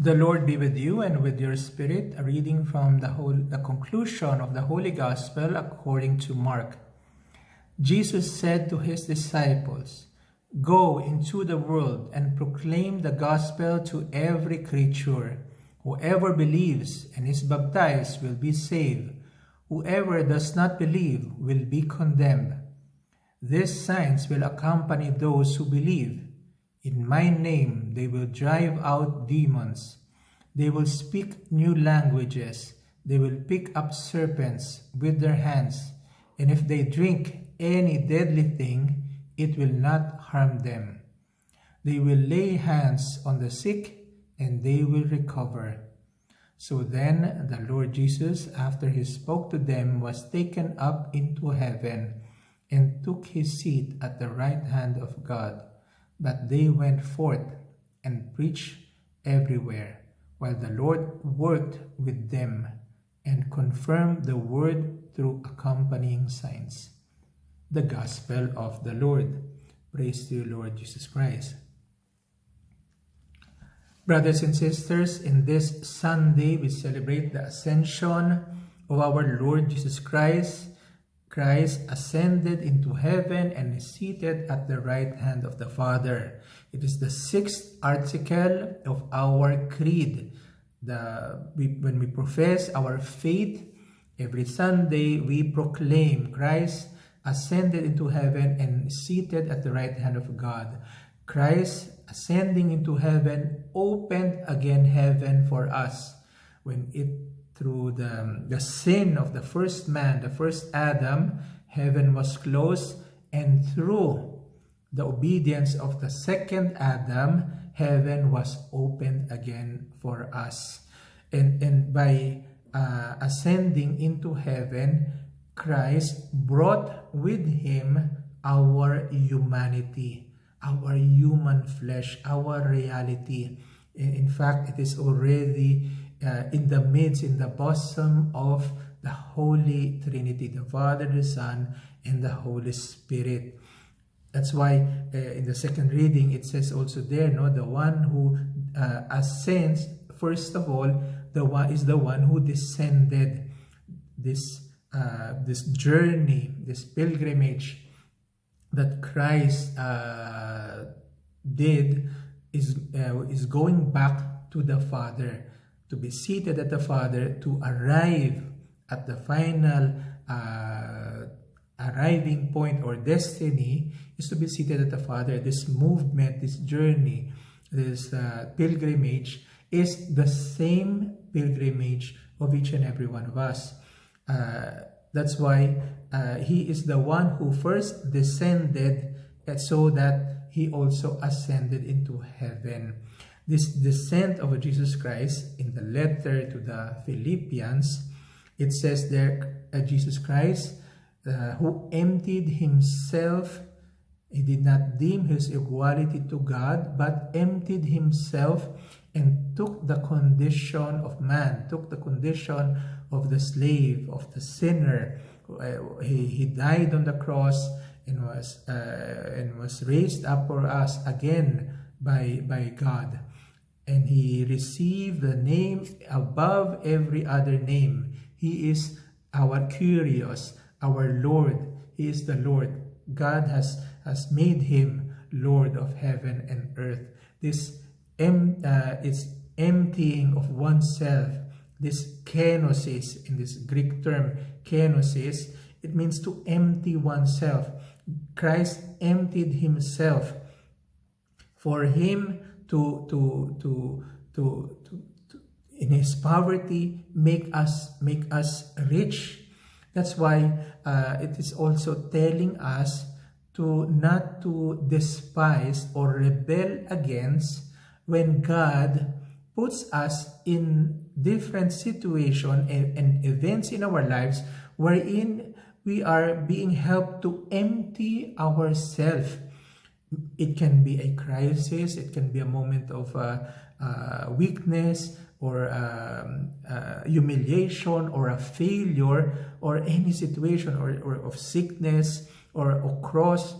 The Lord be with you and with your spirit. A reading from the conclusion of the Holy Gospel according to Mark. Jesus said to his disciples, "Go into the world and proclaim the gospel to every creature. Whoever believes and is baptized will be saved. Whoever does not believe will be condemned. These signs will accompany those who believe. In my name they will drive out demons. They will speak new languages. They will pick up serpents with their hands. And if they drink any deadly thing, it will not harm them. They will lay hands on the sick and they will recover." So then the Lord Jesus, after he spoke to them, was taken up into heaven and took his seat at the right hand of God. But they went forth and preached everywhere, while the Lord worked with them and confirmed the word through accompanying signs. The Gospel of the Lord. Praise to you, Lord Jesus Christ. Brothers and sisters, in this Sunday, we celebrate the ascension of our Lord Jesus Christ. Christ ascended into heaven and is seated at the right hand of the Father. It is the sixth article of our creed. When we profess our faith, every Sunday we proclaim Christ ascended into heaven and seated at the right hand of God. Christ ascending into heaven opened again heaven for us. Through the sin of the first man, the first Adam, heaven was closed, and through the obedience of the second Adam, heaven was opened again for us. And by ascending into heaven, Christ brought with him our humanity, our human flesh, our reality. In fact, it is already in the midst, in the bosom of the Holy Trinity, the Father, the Son, and the Holy Spirit. That's why in the second reading, it says also there, the one who ascends, first of all, is the one who descended. This journey, this pilgrimage that Christ did is going back to the Father, to be seated at the Father, to arrive at the final arriving point or destiny is to be seated at the Father. This movement, this journey, this pilgrimage is the same pilgrimage of each and every one of us. That's why he is the one who first descended so that he also ascended into heaven. This descent of Jesus Christ, in the letter to the Philippians, it says there, Jesus Christ, who emptied himself, he did not deem his equality to God, but emptied himself and took the condition of man, took the condition of the slave, of the sinner. He died on the cross and was raised up for us again by God. And he received the name above every other name. He is our Kyrios, our Lord. He is the Lord. God has made him Lord of heaven and earth. This is emptying of oneself. This kenosis, in this Greek term, kenosis, it means to empty oneself. Christ emptied himself for him to in his poverty make us rich. That's why it is also telling us not to despise or rebel against when God puts us in different situations and events in our lives wherein we are being helped to empty ourselves. It can be a crisis, it can be a moment of weakness or humiliation or a failure or any situation or of sickness or of cross,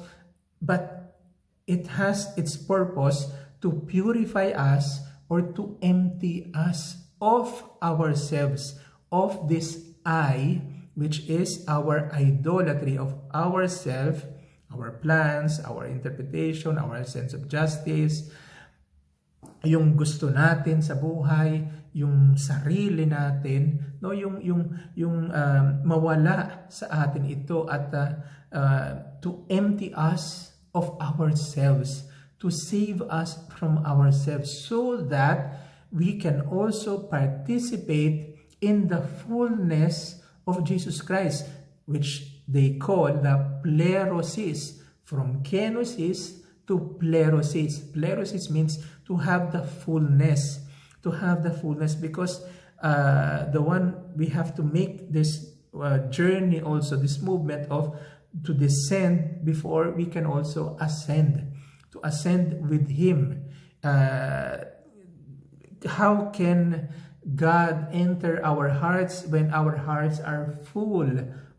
but it has its purpose to purify us or to empty us of ourselves, of this I, which is our idolatry of ourself, our plans, our interpretation, our sense of justice, yung gusto natin sa buhay, yung sarili natin, no, yung mawala sa atin ito at to empty us of ourselves, to save us from ourselves, so that we can also participate in the fullness of Jesus Christ, which they call the plerosis, from kenosis to plerosis. Plerosis means to have the fullness, because the one we have to make this journey also, this movement of to descend before we can also ascend, to ascend with Him. How can God enter our hearts when our hearts are full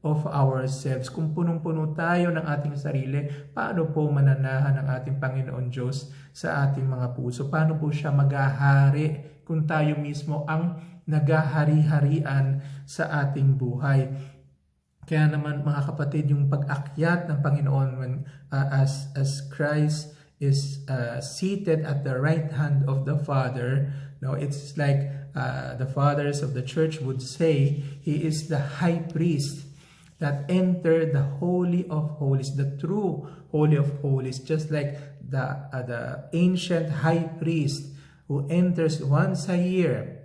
of ourselves? Kung punong-puno tayo ng ating sarili, paano po mananahan ang ating Panginoon Diyos sa ating mga puso? Paano po siya maghahari kung tayo mismo ang naghahari-harian sa ating buhay? Kaya naman mga kapatid, yung pag-akyat ng Panginoon when, as Christ is seated at the right hand of the Father, no, it's like the fathers of the church would say, He is the high priest that entered the Holy of Holies, the true Holy of Holies, just like the ancient high priest who enters once a year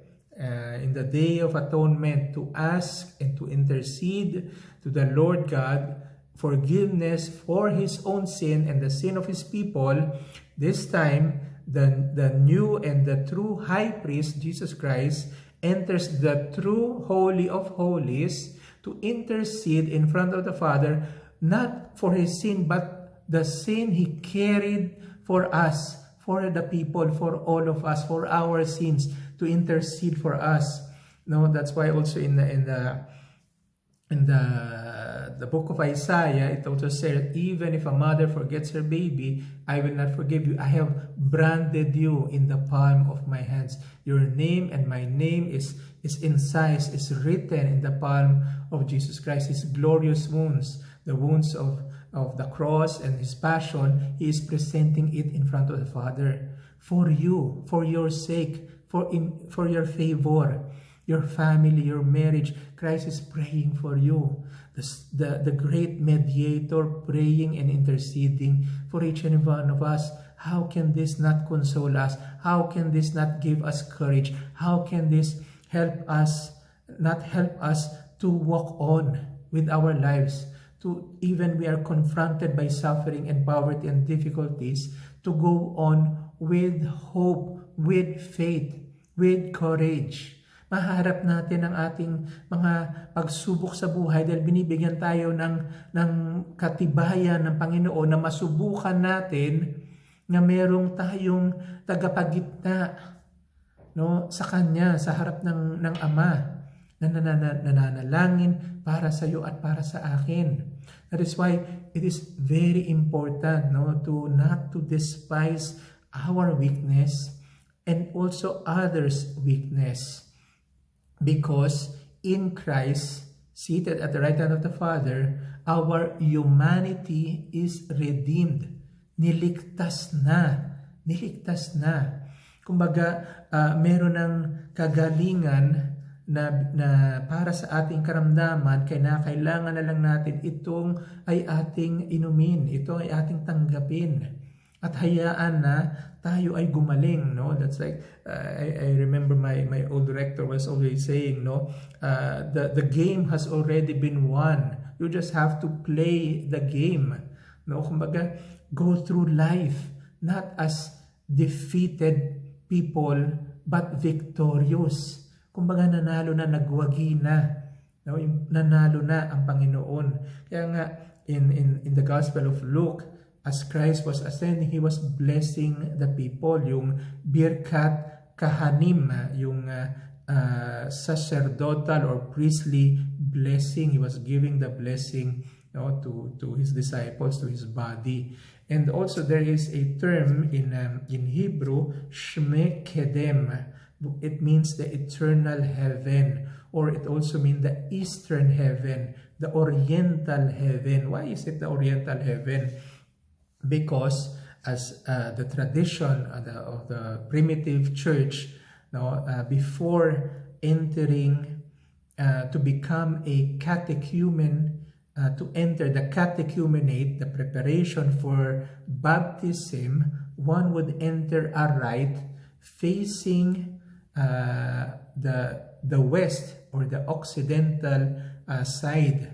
in the Day of Atonement to ask and to intercede to the Lord God forgiveness for his own sin and the sin of his people. This time, the new and the true high priest, Jesus Christ, enters the true Holy of Holies to intercede in front of the Father, not for his sin, but the sin he carried for us, for the people, for all of us, for our sins, to intercede for us. No, that's why also in the book of Isaiah, it also said, even if a mother forgets her baby, I will not forgive you. I have branded you in the palm of my hands. Your name and my name is incised, is written in the palm of Jesus Christ. His glorious wounds, the wounds of the cross and his passion, he is presenting it in front of the Father for you, for your sake, for your favor, your family, your marriage. Christ is praying for you. The great mediator praying and interceding for each and every one of us. How can this not console us? How can this not give us courage? How can this not help us to walk on with our lives? To even we are confronted by suffering and poverty and difficulties, to go on with hope, with faith, with courage. Maharap natin ang ating mga pagsubok sa buhay dahil binibigyan tayo ng katibayan ng Panginoon na masubukan natin na merong tayong tagapagitna, no, sa Kanya, sa harap ng Ama, na nananalangin para sa iyo at para sa akin. That is why it is very important, no, not to despise our weakness and also others' weakness. Because in Christ, seated at the right hand of the Father, our humanity is redeemed. Niligtas na. Niligtas na. Kumbaga, meron ng kagalingan na para sa ating karamdaman, kailangan na lang natin itong ay ating inumin, ito ay ating tanggapin. At hayaan na tayo ay gumaling, no? That's like I remember my old director was always saying, no, the game has already been won. You just have to play the game, no? Kumbaga, go through life not as defeated people but victorious. Kumbaga, nanalo na, nagwagi na, no? Nanalo na ang Panginoon. Kaya nga in the Gospel of Luke, as Christ was ascending, He was blessing the people. Yung Birkat Kahanim, yung sacerdotal or priestly blessing. He was giving the blessing, no, to His disciples, to His body. And also there is a term in Hebrew, Shme Kedem. It means the eternal heaven, or it also means the eastern heaven, the oriental heaven. Why is it the oriental heaven? Because as the tradition of the primitive church, before entering to become a catechumen, to enter the catechumenate, the preparation for baptism, one would enter a rite facing the west or the occidental side,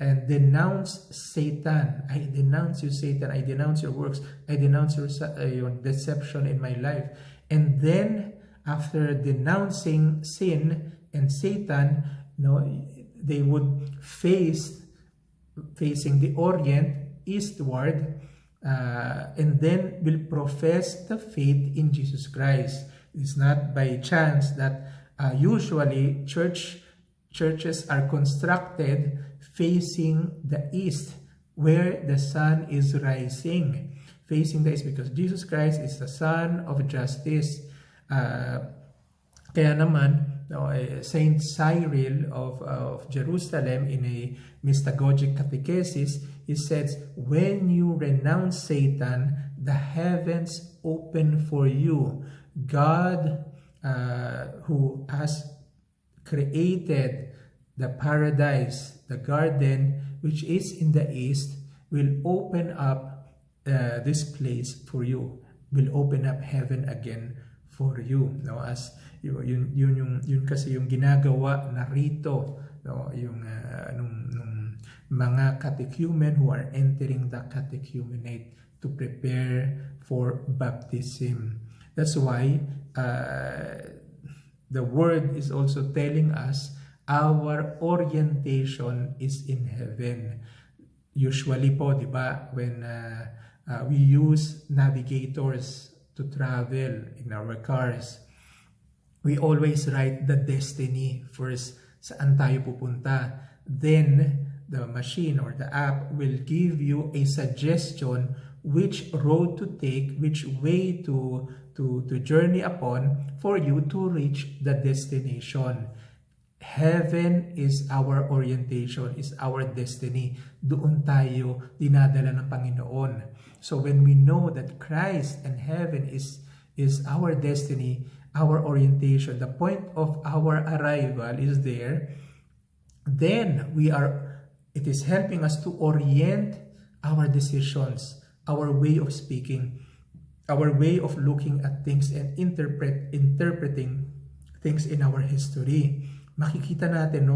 and denounce Satan. I denounce you, Satan. I denounce your works. I denounce your deception in my life. And then, after denouncing sin and Satan, they would facing the Orient, eastward, and then will profess the faith in Jesus Christ. It's not by chance that usually churches are constructed facing the east, where the sun is rising. Facing the east, because Jesus Christ is the Son of Justice. Kaya naman, Saint Cyril of Jerusalem, in a mystagogic catechesis, he says, when you renounce Satan, the heavens open for you. God, who has created the paradise, the garden, which is in the east, will open up this place for you, will open up heaven again for you. As yun kasi yung ginagawa na rito, yung nung mga catechumen who are entering the catechumenate to prepare for baptism. That's why the word is also telling us our orientation is in heaven. Usually po, di ba, when we use navigators to travel in our cars, we always write the destiny first, saan tayo pupunta. Then, the machine or the app will give you a suggestion which road to take, which way to journey upon for you to reach the destination. Heaven is our orientation, is our destiny. Doon tayo dinadala ng Panginoon. So when we know that Christ and heaven is our destiny, our orientation, the point of our arrival is there, then it is helping us to orient our decisions, our way of speaking, our way of looking at things and interpreting things in our history. Makikita natin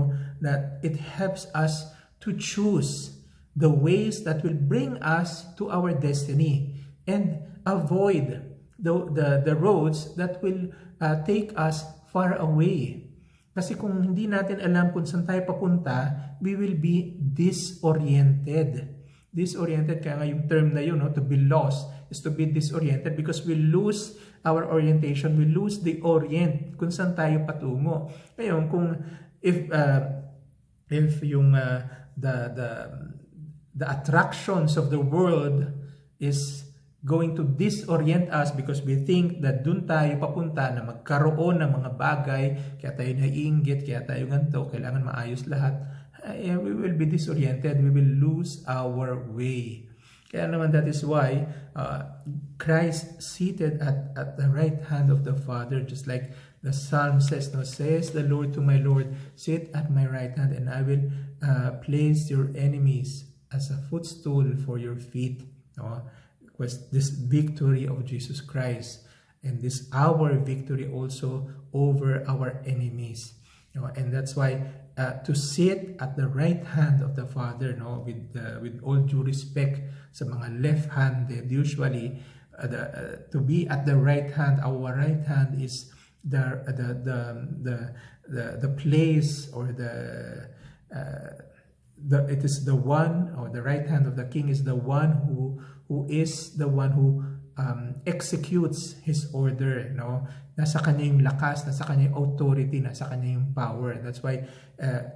that it helps us to choose the ways that will bring us to our destiny and avoid the roads that will take us far away. Kasi kung hindi natin alam kung saan tayo papunta, we will be disoriented. Disoriented, kaya nga yung term na yun, to be lost is to be disoriented, because we lose our orientation, we lose the orient kung saan tayo patungo. Ngayon, kung if yung the attractions of the world is going to disorient us because we think that dun tayo papunta na magkaroon ng mga bagay, kaya tayo naiinggit, kaya tayo ganito, kailangan maayos lahat, we will be disoriented, we will lose our way. Kaya naman that is why Christ seated at the right hand of the Father, just like the Psalm says, says the Lord to my Lord, sit at my right hand and I will place your enemies as a footstool for your feet. Was this victory of Jesus Christ, and this our victory also over our enemies. And that's why to sit at the right hand of the Father, with all due respect sa mga left-handed, usually to be at the right hand, our right hand is the place, or it is the one, or the right hand of the King is the one who is the one who executes his order. Nasa kanya yung lakas, nasa kanya yung authority, nasa kanya yung power. That's why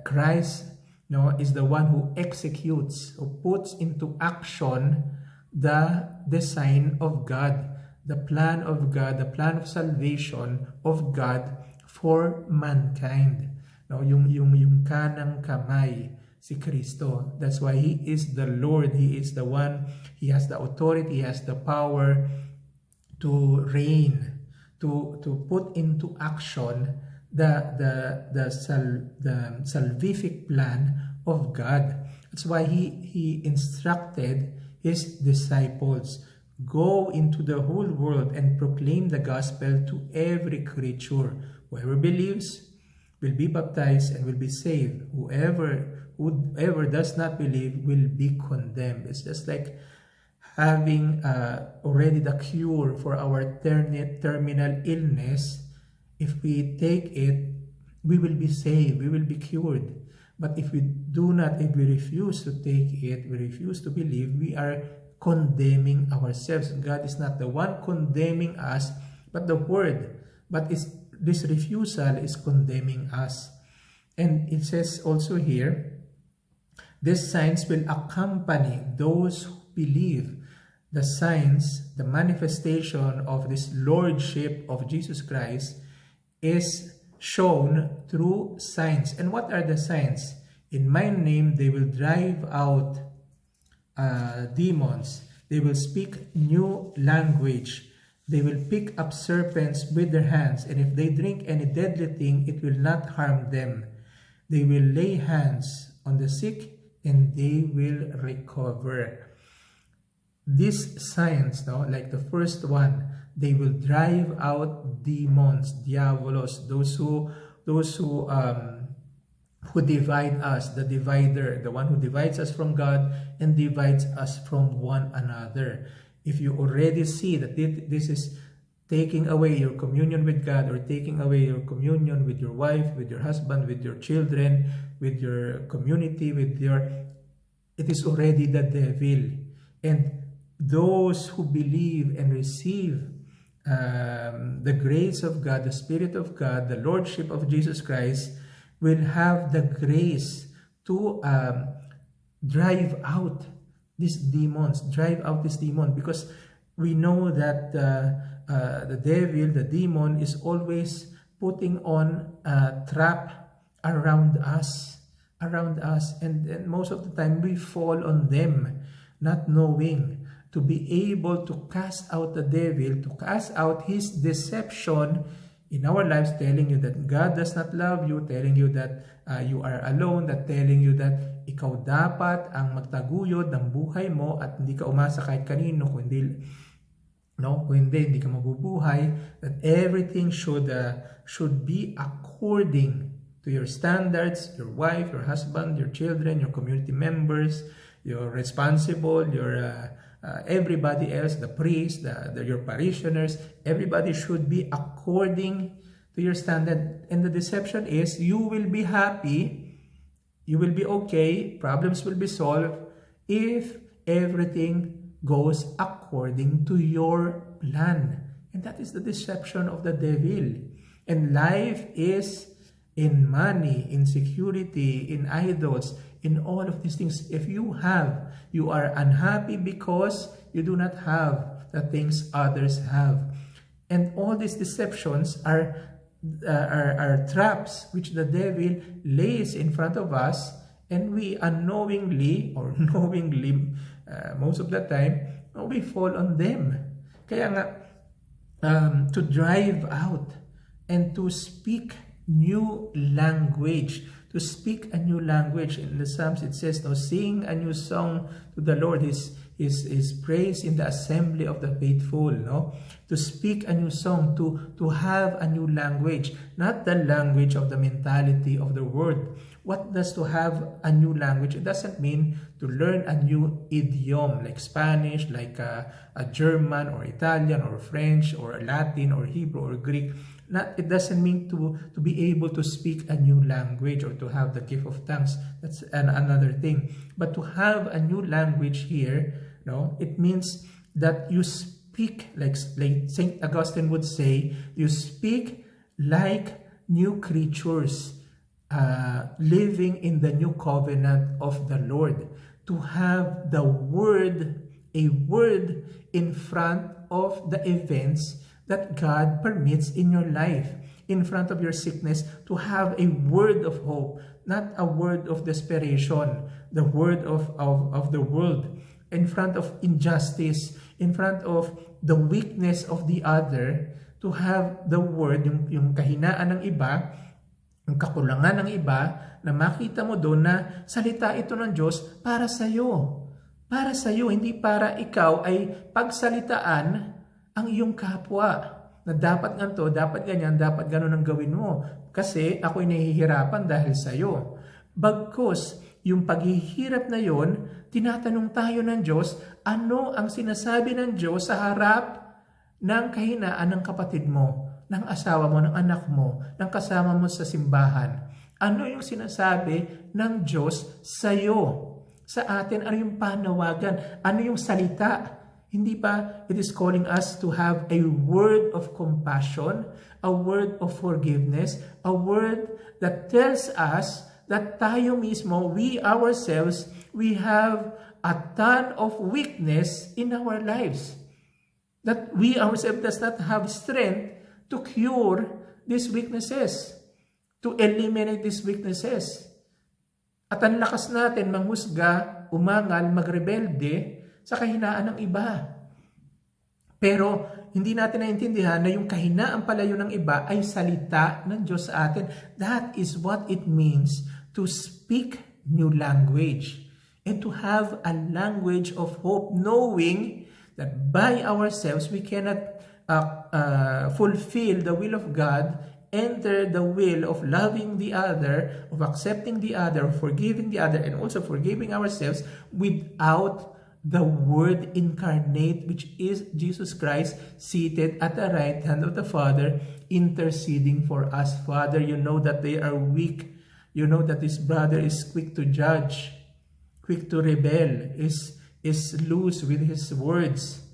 Christ is the one who executes, who puts into action the design of God, the plan of God, the plan of salvation of God for mankind. No, yung kanang kamay, si Kristo. That's why He is the Lord. He is the one. He has the authority. He has the power to reign, to put into action the salvific plan of God. That's why he instructed His disciples, go into the whole world and proclaim the gospel to every creature. Whoever believes will be baptized and will be saved. Whoever does not believe will be condemned. It's just like having already the cure for our terminal illness. If we take it, we will be saved, we will be cured. But if we refuse to take it, we refuse to believe, we are condemning ourselves. God is not the one condemning us, but the Word. But this refusal is condemning us. And it says also here, these signs will accompany those who believe. The signs, the manifestation of this Lordship of Jesus Christ is shown through signs. And what are the signs? In my name, they will drive out demons. They will speak new language. They will pick up serpents with their hands. And if they drink any deadly thing, it will not harm them. They will lay hands on the sick and they will recover. These signs, like the first one, they will drive out demons, diabolos, those who divide us, the divider, the one who divides us from God and divides us from one another. If you already see that this is taking away your communion with God, or taking away your communion with your wife, with your husband, with your children, with your community, it is already the devil. And those who believe and receive the grace of God, the Spirit of God, the Lordship of Jesus Christ, will have the grace to drive out these demons, because we know that the devil, the demon, is always putting on a trap around us, and most of the time we fall on them, not knowing. To be able to cast out the devil, to cast out his deception in our lives, telling you that God does not love you, telling you that you are alone, that telling you that ikaw dapat ang magtaguyod ng buhay mo at hindi ka umasa kahit kanino, kung hindi ka mabubuhay, that everything should be according to your standards, your wife, your husband, your children, your community members, your responsible, your everybody else, the priest, your parishioners, everybody should be according to your standard. And the deception is, you will be happy, you will be okay, problems will be solved if everything goes according to your plan. And that is the deception of the devil. And life is in money, in security, in idols, in all of these things. If you are unhappy because you do not have the things others have. And all these deceptions are traps which the devil lays in front of us, and we unknowingly or knowingly, most of the time, we fall on them. Kaya nga, to drive out and to speak new language, to speak a new language. In the Psalms it says, sing a new song to the Lord, his praise in the assembly of the faithful. To speak a new song, to have a new language, not the language of the mentality of the world. What does to have a new language? It doesn't mean to learn a new idiom like Spanish, like a German or Italian or French or Latin or Hebrew or Greek. It doesn't mean to be able to speak a new language or to have the gift of tongues. That's another thing. But to have a new language here, it means that you speak, like St. Augustine would say, you speak like new creatures, living in the new covenant of the Lord. To have the word a word in front of the events that God permits in your life, in front of your sickness, to have a word of hope, not a word of desperation, the word of the world, in front of injustice, in front of the weakness of the other, to have the word, yung kahinaan ng iba, yung kakulangan ng iba, na makita mo doon na salita ito ng Diyos para sa iyo. Para sa iyo, hindi para ikaw ay pagsalitaan ang iyong kapwa. Na dapat ganito, dapat ganyan, dapat ganon ang gawin mo. Kasi ako'y nahihirapan dahil sa iyo. Bagkus, yung paghihirap na yon, tinatanong tayo ng Diyos, ano ang sinasabi ng Diyos sa harap ng kahinaan ng kapatid mo, ng asawa mo, ng anak mo, ng kasama mo sa simbahan? Ano yung sinasabi ng Diyos sa iyo? Sa atin, ano yung panawagan? Ano yung salita? Hindi ba it is calling us to have a word of compassion, a word of forgiveness, a word that tells us that tayo mismo, we ourselves, we have a ton of weakness in our lives. That we ourselves does not have strength to cure these weaknesses, to eliminate these weaknesses. At ang lakas natin manghusga, umangal, magrebelde sa kahinaan ng iba. Pero hindi natin naintindihan na yung kahinaan pala yun ng iba ay salita ng Diyos sa atin. That is what it means to speak new language and to have a language of hope, knowing that by ourselves we cannot fulfill the will of God, enter the will of loving the other, of accepting the other, of forgiving the other, and also forgiving ourselves without the Word incarnate, which is Jesus Christ, seated at the right hand of the Father, interceding for us. Father, you know that they are weak. You know that this brother is quick to judge, quick to rebel, is loose with his words.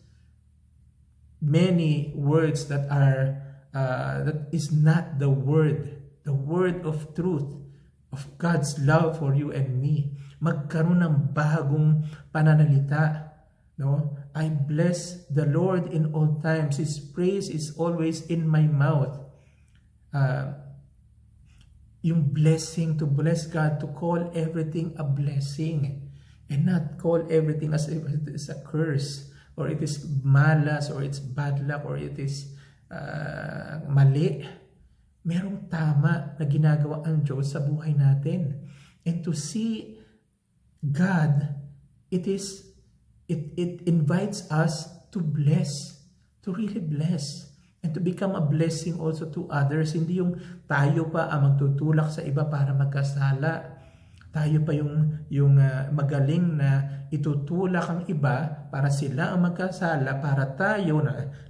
Many words that are that is not the word of truth, of God's love for you and me. Magkaroon ng bagong pananalita. No? I bless the Lord in all times. His praise is always in my mouth. Yung blessing, to bless God, to call everything a blessing and not call everything as if it is a curse, or it is malas, or it's bad luck, or it is mali. Merong tama na ginagawa ang Diyos sa buhay natin. And to see God, it invites us to bless, to really bless, and to become a blessing also to others. Hindi yung tayo pa ang magtutulak sa iba para magkasala. Tayo pa yung magaling na itutulak ang iba para sila ang magkasala, para tayo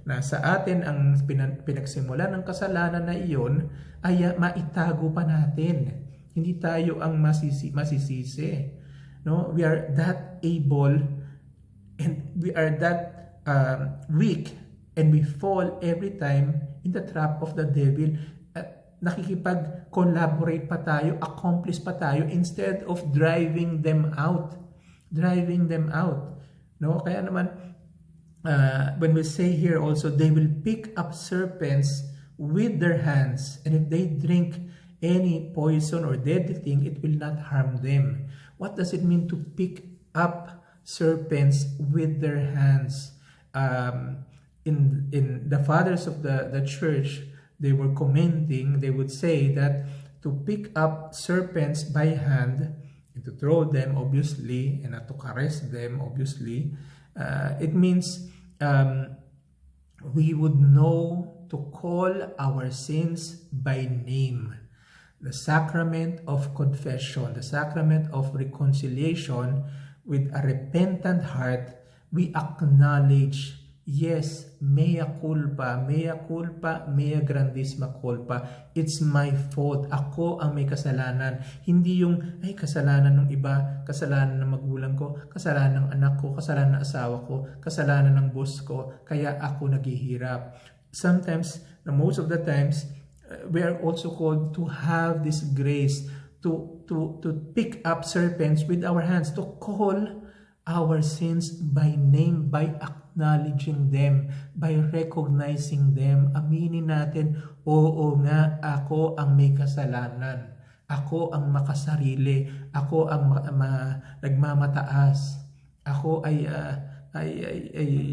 na sa atin ang pinagsimulan ng kasalanan na iyon ay maitago pa natin. Hindi tayo ang masisisi. No? We are that able and we are that weak, and we fall every time in the trap of the devil. Nakikipag-collaborate pa tayo, accomplish pa tayo, instead of driving them out. No? Kaya naman, when we say here also, they will pick up serpents with their hands, and if they drink any poison or deadly thing, it will not harm them. What does it mean to pick up serpents with their hands? In the fathers of the church, they were commenting, they would say that to pick up serpents by hand, and to throw them, obviously, and not to caress them, obviously, it means we would know to call our sins by name. The sacrament of confession, the sacrament of reconciliation, with a repentant heart, we acknowledge, yes, mea culpa, mea grandissima culpa. It's my fault. Ako ang may kasalanan. Hindi yung, ay, kasalanan ng iba, kasalanan ng magulang ko, kasalanan ng anak ko, kasalanan ng asawa ko, kasalanan ng boss ko, kaya ako naghihirap. Sometimes, most of the times, we are also called to have this grace to pick up serpents with our hands, to call our sins by name, by acknowledging them, by recognizing them. Aminin natin, oo nga, ako ang may kasalanan. Ako ang makasarili. Ako ang nagmamataas. Ako ay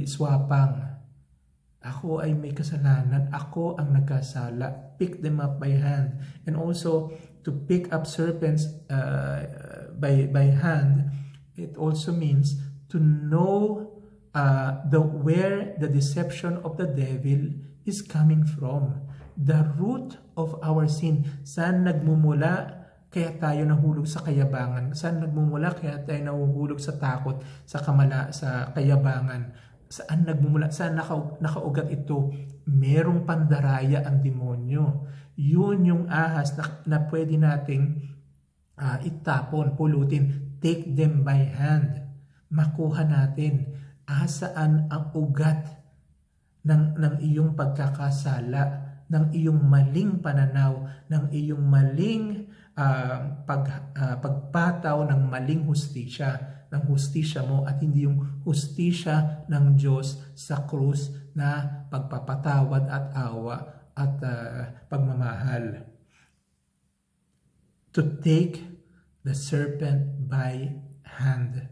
swapang. Ako ay may kasalanan. Ako ang nagkasala. Pick them up by hand. And also, to pick up serpents by hand, it also means to know where the deception of the devil is coming from. The root of our sin. Saan nagmumula kaya tayo nahulog sa kayabangan? Saan nagmumula kaya tayo nahuhulog sa takot, sa kayabangan? Saan nagmumula? Saan nakaugat ito? Merong pandaraya ang demonyo. Yun yung ahas na pwede nating itapon, pulutin. Take them by hand. Makuha natin. Saan ang ugat ng iyong pagkakasala, ng iyong maling pananaw, ng iyong maling pagpataw ng maling hustisya, ng hustisya mo at hindi yung hustisya ng Diyos sa krus na pagpapatawad at awa at pagmamahal. To take the serpent by hand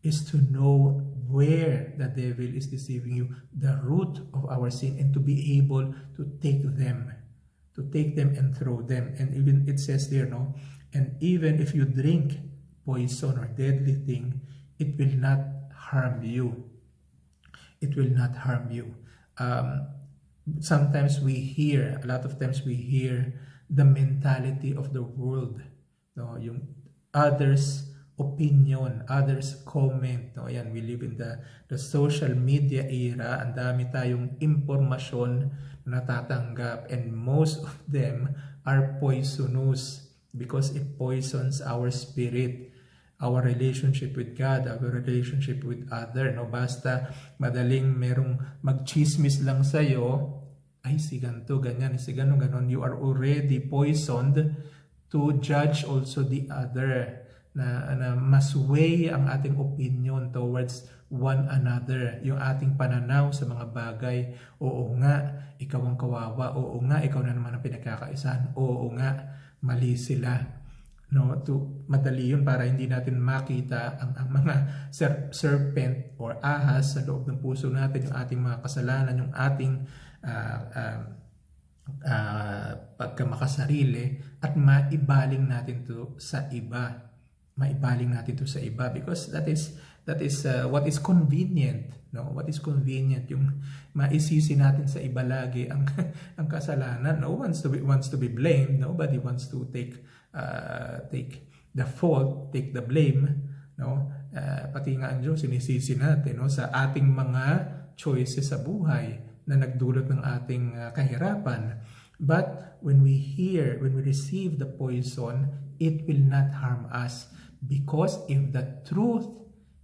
is to know where the devil is deceiving you, the root of our sin, and to be able to take them and throw them. And even it says there, no, and even if you drink poison or deadly thing, it will not harm you. It will not harm you. Sometimes a lot of times we hear the mentality of the world, no, yung others' opinion, others' comment, no, ayan, we live in the social media era. Ang dami tayong impormasyon na natatanggap, and most of them are poisonous because it poisons our spirit, our relationship with God, our relationship with other. No, basta madaling merong magchismis lang sa'yo, ay si ganito, ganyan, si ganon, you are already poisoned to judge also the other, na masway ang ating opinion towards one another, yung ating pananaw sa mga bagay. Oo nga, ikaw ang kawawa. Oo nga, ikaw na naman ang pinagkakaisahan. Oo nga, mali sila. No, madali yun para hindi natin makita ang mga serpent or ahas sa loob ng puso natin, yung ating mga kasalanan, yung ating pagkamakasarili, at maibaling natin to sa iba. Because that is what is convenient, no? What is convenient, yung maisisi natin sa iba lagi ang kasalanan. No one wants to be blamed. Nobody wants to take the fault, take the blame, no? Pati nga ang Diyos sinisisi natin, no, sa ating mga choices sa buhay na nagdulot ng ating kahirapan. But when we receive the poison, it will not harm us. Because if the truth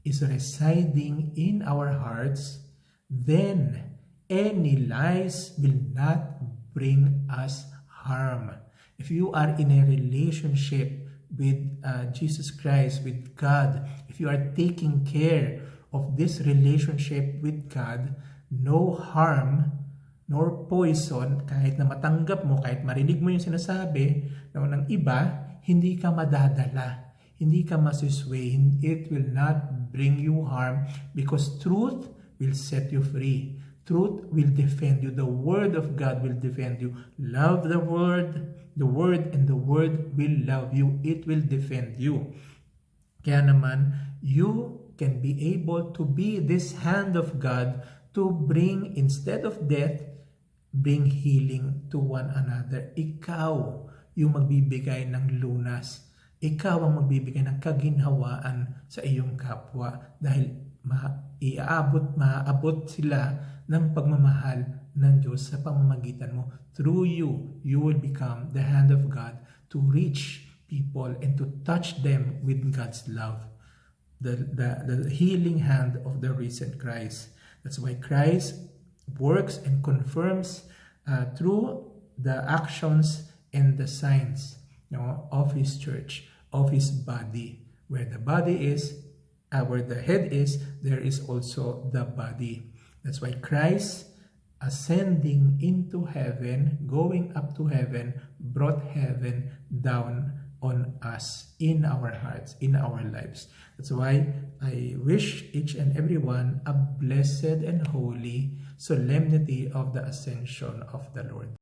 is residing in our hearts, then any lies will not bring us harm. If you are in a relationship with Jesus Christ, with God, if you are taking care of this relationship with God, no harm nor poison, kahit na matanggap mo, kahit marinig mo yung sinasabi ng iba, hindi ka madadala. Hindi ka masisway. It will not bring you harm because truth will set you free. Truth will defend you. The Word of God will defend you. Love the Word, and the Word will love you. It will defend you. Kaya naman, you can be able to be this hand of God to bring, instead of death, bring healing to one another. Ikaw yung magbibigay ng lunas. Ikaw ang magbibigay ng kaginhawaan sa iyong kapwa dahil maaabot sila ng pagmamahal ng Diyos sa pamamagitan mo. Through you will become the hand of God to reach people and to touch them with God's love. The healing hand of the risen Christ. That's why Christ works and confirms through the actions and the signs, of His church, of His body. Where the body is, where the head is, there is also the body. That's why Christ ascending into heaven, going up to heaven, brought heaven down on us, in our hearts, in our lives. That's why I wish each and every one a blessed and holy solemnity of the ascension of the Lord.